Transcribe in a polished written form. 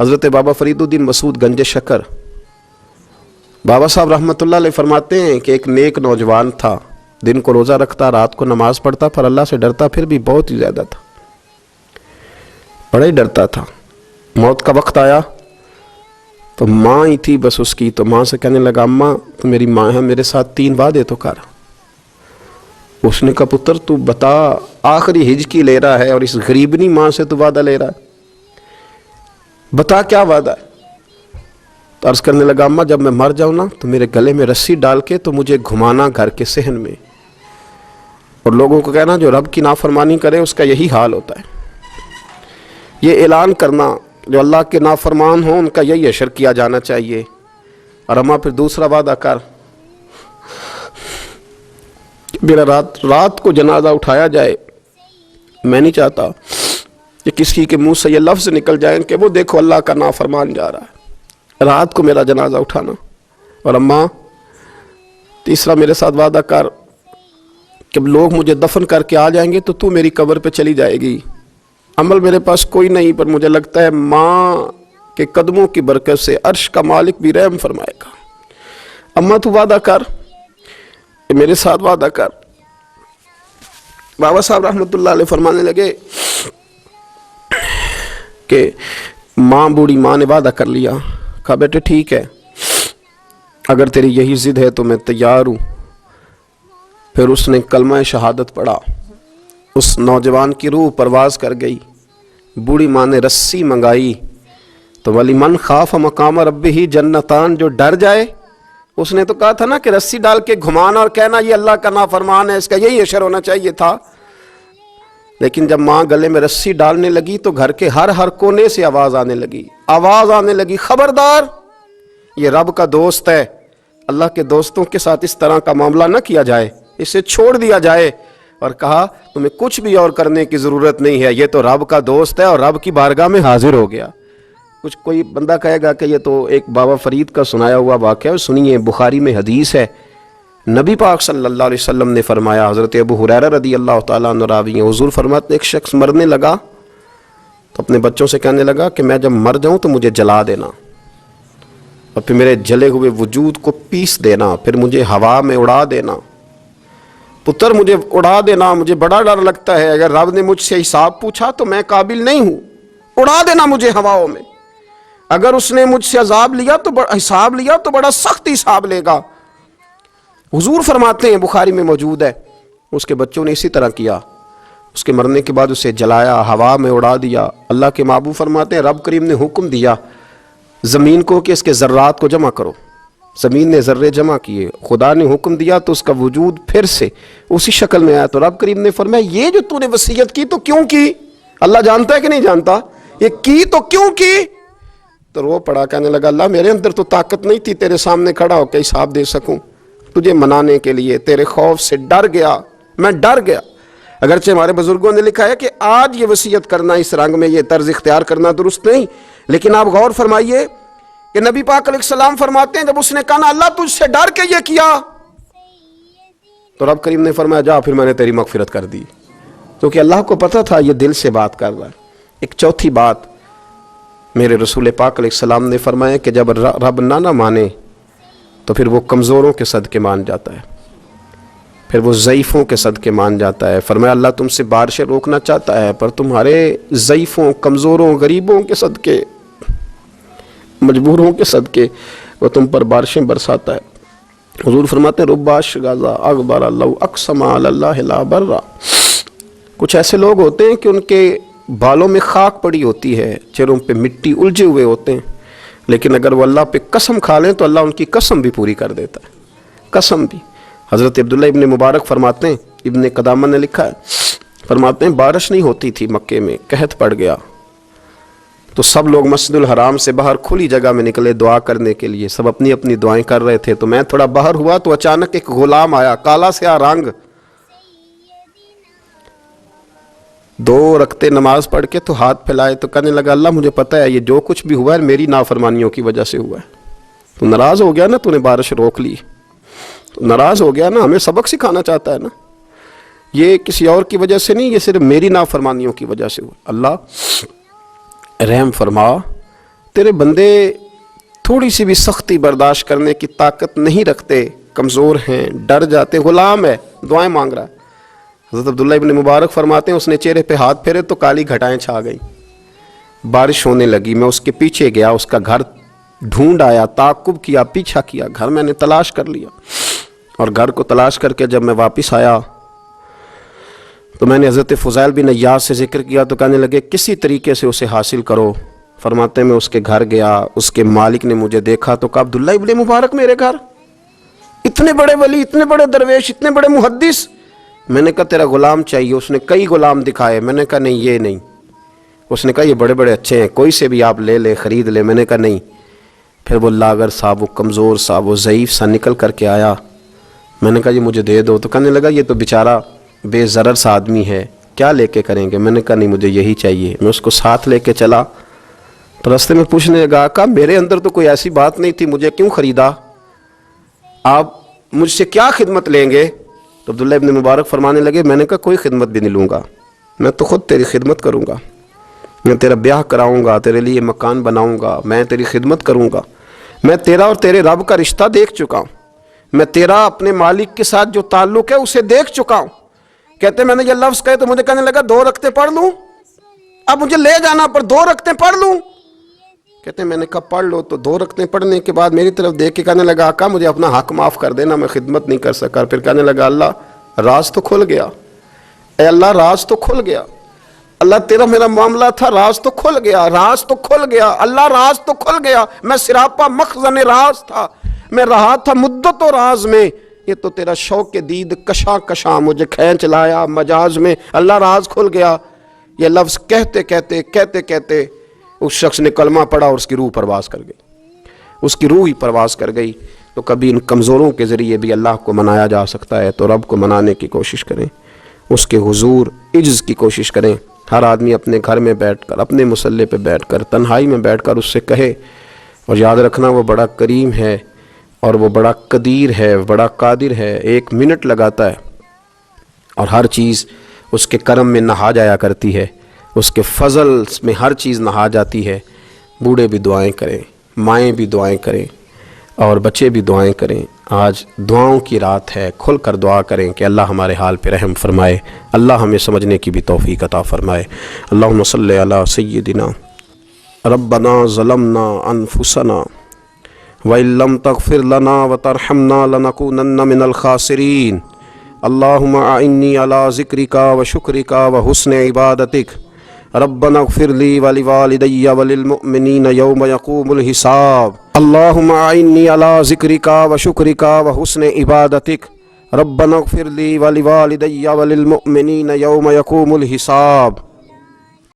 حضرت بابا فرید الدین مسعود گنج شکر بابا صاحب رحمۃ اللہ علیہ فرماتے ہیں کہ ایک نیک نوجوان تھا، دن کو روزہ رکھتا، رات کو نماز پڑھتا، پر اللہ سے ڈرتا پھر بھی بہت ہی زیادہ تھا، بڑا ہی ڈرتا تھا۔ موت کا وقت آیا تو ماں ہی تھی بس اس کی، تو ماں سے کہنے لگا اماں تو میری ماں ہے، میرے ساتھ 3 وعدے تو کر۔ اس نے کہا پتر تو بتا، آخری ہج کی لے رہا ہے اور اس غریبنی ماں سے تو وعدہ لے رہا ہے، بتا کیا وعدہ ہے؟ تو عرض کرنے لگا اماں جب میں مر جاؤں نا تو میرے گلے میں رسی ڈال کے تو مجھے گھمانا گھر کے صحن میں، اور لوگوں کو کہنا جو رب کی نافرمانی کرے اس کا یہی حال ہوتا ہے۔ یہ اعلان کرنا جو اللہ کے نافرمان ہوں ان کا یہی اشر کیا جانا چاہیے۔ اور اماں پھر دوسرا وعدہ کر، میرا رات کو جنازہ اٹھایا جائے، میں نہیں چاہتا کہ کسی کے منہ سے یہ لفظ نکل جائیں کہ وہ دیکھو اللہ کا نافرمان جا رہا ہے، رات کو میرا جنازہ اٹھانا۔ اور اماں تیسرا میرے ساتھ وعدہ کر کہ لوگ مجھے دفن کر کے آ جائیں گے تو میری قبر پہ چلی جائے گی، عمل میرے پاس کوئی نہیں، پر مجھے لگتا ہے ماں کے قدموں کی برکت سے عرش کا مالک بھی رحم فرمائے گا۔ اماں تو وعدہ کر، میرے ساتھ وعدہ کر۔ بابا صاحب رحمۃ اللہ علیہ فرمانے لگے کہ ماں بوڑھی ماں نے وعدہ کر لیا، کہا بیٹے ٹھیک ہے اگر تیری یہی ضد ہے تو میں تیار ہوں۔ پھر اس نے کلمہ شہادت پڑھا، اس نوجوان کی روح پرواز کر گئی، بوڑھی ماں نے رسی منگائی تو ولی من خاف مقام ربہ جنتان، جو ڈر جائے، اس نے تو کہا تھا نا کہ رسی ڈال کے گھمانا اور کہنا یہ اللہ کا نافرمان ہے، اس کا یہی اشر ہونا چاہیے تھا۔ لیکن جب ماں گلے میں رسی ڈالنے لگی تو گھر کے ہر کونے سے آواز آنے لگی، خبردار یہ رب کا دوست ہے، اللہ کے دوستوں کے ساتھ اس طرح کا معاملہ نہ کیا جائے، اسے چھوڑ دیا جائے۔ اور کہا تمہیں کچھ بھی اور کرنے کی ضرورت نہیں ہے، یہ تو رب کا دوست ہے اور رب کی بارگاہ میں حاضر ہو گیا۔ کچھ کوئی بندہ کہے گا کہ یہ تو ایک بابا فرید کا سنایا ہوا واقعہ ہے، سنیے بخاری میں حدیث ہے، نبی پاک صلی اللہ علیہ وسلم نے فرمایا، حضرت ابو ہریرہ رضی اللہ تعالیٰ عنہ راوی ہیں، حضور فرماتے ایک شخص مرنے لگا تو اپنے بچوں سے کہنے لگا کہ میں جب مر جاؤں تو مجھے جلا دینا اور پھر میرے جلے ہوئے وجود کو پیس دینا، پھر مجھے ہوا میں اڑا دینا۔ پتر مجھے اڑا دینا، مجھے بڑا ڈر لگتا ہے، اگر رب نے مجھ سے حساب پوچھا تو میں قابل نہیں ہوں، اڑا دینا مجھے ہواؤں میں، اگر اس نے مجھ سے عذاب لیا تو حساب لیا تو بڑا سخت حساب لے گا۔ حضور فرماتے ہیں بخاری میں موجود ہے، اس کے بچوں نے اسی طرح کیا، اس کے مرنے کے بعد اسے جلایا، ہوا میں اڑا دیا۔ اللہ کے محبوب فرماتے ہیں رب کریم نے حکم دیا زمین کو کہ اس کے ذرات کو جمع کرو، زمین نے ذرے جمع کیے، خدا نے حکم دیا تو اس کا وجود پھر سے اسی شکل میں آیا، تو رب کریم نے فرمایا یہ جو تو نے وصیت کی تو کیوں کی؟ اللہ جانتا ہے کہ نہیں جانتا؟ یہ کی تو کیوں کی؟ تو رو پڑا، کہنے لگا اللہ میرے اندر تو طاقت نہیں تھی تیرے سامنے کھڑا ہو کے حساب دے سکوں، تجھے منانے کے لیے تیرے خوف سے ڈر گیا، میں ڈر گیا۔ اگرچہ ہمارے بزرگوں نے لکھا ہے کہ آج یہ وصیت کرنا اس رنگ میں یہ طرز اختیار کرنا درست نہیں، لیکن آپ غور فرمائیے کہ نبی پاک علیہ السلام فرماتے ہیں جب اس نے کہا اللہ تجھ سے ڈر کے یہ کیا تو رب کریم نے فرمایا جا پھر میں نے تیری مغفرت کر دی، کیونکہ اللہ کو پتہ تھا یہ دل سے بات کر رہا ہے۔ ایک چوتھی بات میرے رسول پاک علیہ السلام نے فرمایا کہ جب رب نہ مانے تو پھر وہ کمزوروں کے صدقے مان جاتا ہے، پھر وہ ضعیفوں کے صدقے مان جاتا ہے۔ فرمایا اللہ تم سے بارشیں روکنا چاہتا ہے پر تمہارے ضعیفوں، کمزوروں، غریبوں کے صدقے، مجبوروں کے صدقے وہ تم پر بارشیں برساتا ہے۔ حضور فرماتے ہیں رب اشغاظ اغبر لو اقسم علی اللہ لا برا، کچھ ایسے لوگ ہوتے ہیں کہ ان کے بالوں میں خاک پڑی ہوتی ہے، چہروں پہ مٹی الجھے ہوئے ہوتے ہیں، لیکن اگر وہ اللہ پہ قسم کھا لیں تو اللہ ان کی قسم بھی پوری کر دیتا ہے، قسم بھی۔ حضرت عبداللہ ابن مبارک فرماتے ہیں، ابن قدامہ نے لکھا ہے، فرماتے ہیں بارش نہیں ہوتی تھی مکے میں، قحط پڑ گیا تو سب لوگ مسجد الحرام سے باہر کھلی جگہ میں نکلے دعا کرنے کے لیے، سب اپنی اپنی دعائیں کر رہے تھے، تو میں تھوڑا باہر ہوا تو اچانک ایک غلام آیا، کالا سیاہ رنگ، 2 رکعتیں نماز پڑھ کے تو ہاتھ پھیلائے تو کہنے لگا اللہ مجھے پتہ ہے یہ جو کچھ بھی ہوا ہے میری نافرمانیوں کی وجہ سے ہوا ہے، تو ناراض ہو گیا نا، تو نے بارش روک لی، تو ناراض ہو گیا نا، ہمیں سبق سکھانا چاہتا ہے نا، یہ کسی اور کی وجہ سے نہیں، یہ صرف میری نافرمانیوں کی وجہ سے ہوا۔ اللہ رحم فرما، تیرے بندے تھوڑی سی بھی سختی برداشت کرنے کی طاقت نہیں رکھتے، کمزور ہیں، ڈر جاتے، غلام ہے، دعائیں مانگ رہا ہے۔ حضرت عبداللہ ابن مبارک فرماتے ہیں اس نے چہرے پہ ہاتھ پھیرے تو کالی گھٹائیں چھا گئیں، بارش ہونے لگی، میں اس کے پیچھے گیا، اس کا گھر ڈھونڈ آیا، تعاقب کیا، پیچھا کیا، گھر میں نے تلاش کر لیا، اور گھر کو تلاش کر کے جب میں واپس آیا تو میں نے حضرت فضیل بن عیاض سے ذکر کیا تو کہنے لگے کسی طریقے سے اسے حاصل کرو۔ فرماتے ہیں میں اس کے گھر گیا، اس کے مالک نے مجھے دیکھا تو کہا عبداللہ ابن مبارک میرے گھر، اتنے بڑے ولی، اتنے بڑے درویش، اتنے بڑے محدث۔ میں نے کہا تیرا غلام چاہیے۔ اس نے کئی غلام دکھائے، میں نے کہا نہیں یہ نہیں۔ اس نے کہا یہ بڑے بڑے اچھے ہیں، کوئی سے بھی آپ لے لے، خرید لے۔ میں نے کہا نہیں۔ پھر وہ لاغر صاحب، وہ کمزور صاحب، وہ ضعیف سا نکل کر کے آیا۔ میں نے کہا یہ مجھے دے دو، تو کہنے لگا یہ تو بیچارہ بے ضرر سا آدمی ہے، کیا لے کے کریں گے؟ میں نے کہا نہیں مجھے یہی چاہیے۔ میں اس کو ساتھ لے کے چلا تو راستے میں پوچھنے لگا آقا میرے اندر تو کوئی ایسی بات نہیں تھی، مجھے کیوں خریدا؟ آپ مجھ سے کیا خدمت لیں گے؟ تو عبداللہ ابن مبارک فرمانے لگے میں نے کہا کوئی خدمت بھی نہیں لوں گا، میں تو خود تیری خدمت کروں گا، میں تیرا بیاہ کراؤں گا، تیرے لیے مکان بناؤں گا، میں تیری خدمت کروں گا۔ میں تیرا اور تیرے رب کا رشتہ دیکھ چکا ہوں، میں تیرا اپنے مالک کے ساتھ جو تعلق ہے اسے دیکھ چکا ہوں۔ کہتے میں نے یہ لفظ کہے تو مجھے کہنے لگا 2 رکعتیں پڑھ لوں؟ اب مجھے لے جانا پر 2 رکعتیں پڑھ لوں؟ کہتے میں نے کہا پڑھ لو۔ تو 2 رکعتیں پڑھنے کے بعد میری طرف دیکھ کے کہنے لگا آقا مجھے اپنا حق معاف کر دینا، میں خدمت نہیں کر سکا۔ پھر کہنے لگا اللہ راز تو کھل گیا، اے اللہ راز تو کھل گیا، اللہ تیرا میرا معاملہ تھا، راز تو کھل گیا، راز تو کھل گیا، اللہ راز تو کھل گیا، میں سراپا مخزن راز تھا، میں رہا تھا مدت و راز میں، یہ تو تیرا شوق دید کشاں کشاں مجھے کھینچ لایا مجاز میں، اللہ راز کھل گیا۔ یہ لفظ کہتے کہتے اس شخص نے کلمہ پڑھا اور اس کی روح پرواز کر گئی، اس کی روح ہی پرواز کر گئی۔ تو کبھی ان کمزوروں کے ذریعے بھی اللہ کو منایا جا سکتا ہے، تو رب کو منانے کی کوشش کریں، اس کے حضور عجز کی کوشش کریں۔ ہر آدمی اپنے گھر میں بیٹھ کر، اپنے مصلے پہ بیٹھ کر، تنہائی میں بیٹھ کر اس سے کہے، اور یاد رکھنا وہ بڑا کریم ہے اور وہ بڑا قدیر ہے، بڑا قادر ہے، 1 منٹ لگاتا ہے اور ہر چیز اس کے کرم میں نہا جایا کرتی ہے، اس کے فضل میں ہر چیز نہا جاتی ہے۔ بوڑھے بھی دعائیں کریں، مائیں بھی دعائیں کریں، اور بچے بھی دعائیں کریں۔ آج دعاؤں کی رات ہے، کھل کر دعا کریں کہ اللہ ہمارے حال پہ رحم فرمائے، اللہ ہمیں سمجھنے کی بھی توفیق عطا فرمائے۔ اللہم صلی علی سیدنا ربنا ظلمنا انفسنا وَإِن لَّمْ تَغْفِرْ لَنَا وَتَرْحَمْنَا لَنَكُونَنَّ مِنَ الْخَاسِرِينَ اللہم اعنی علی ذکرک وشکرک وحسن عبادتک ربنا اغفر لی ولوالدی وللمؤمنین یوم یقوم الحساب اللہم اعنی علی ذکرک وشکرک وحسن عبادتک ربنا اغفر لی ولوالدی وللمؤمنین یوم یقوم الحساب۔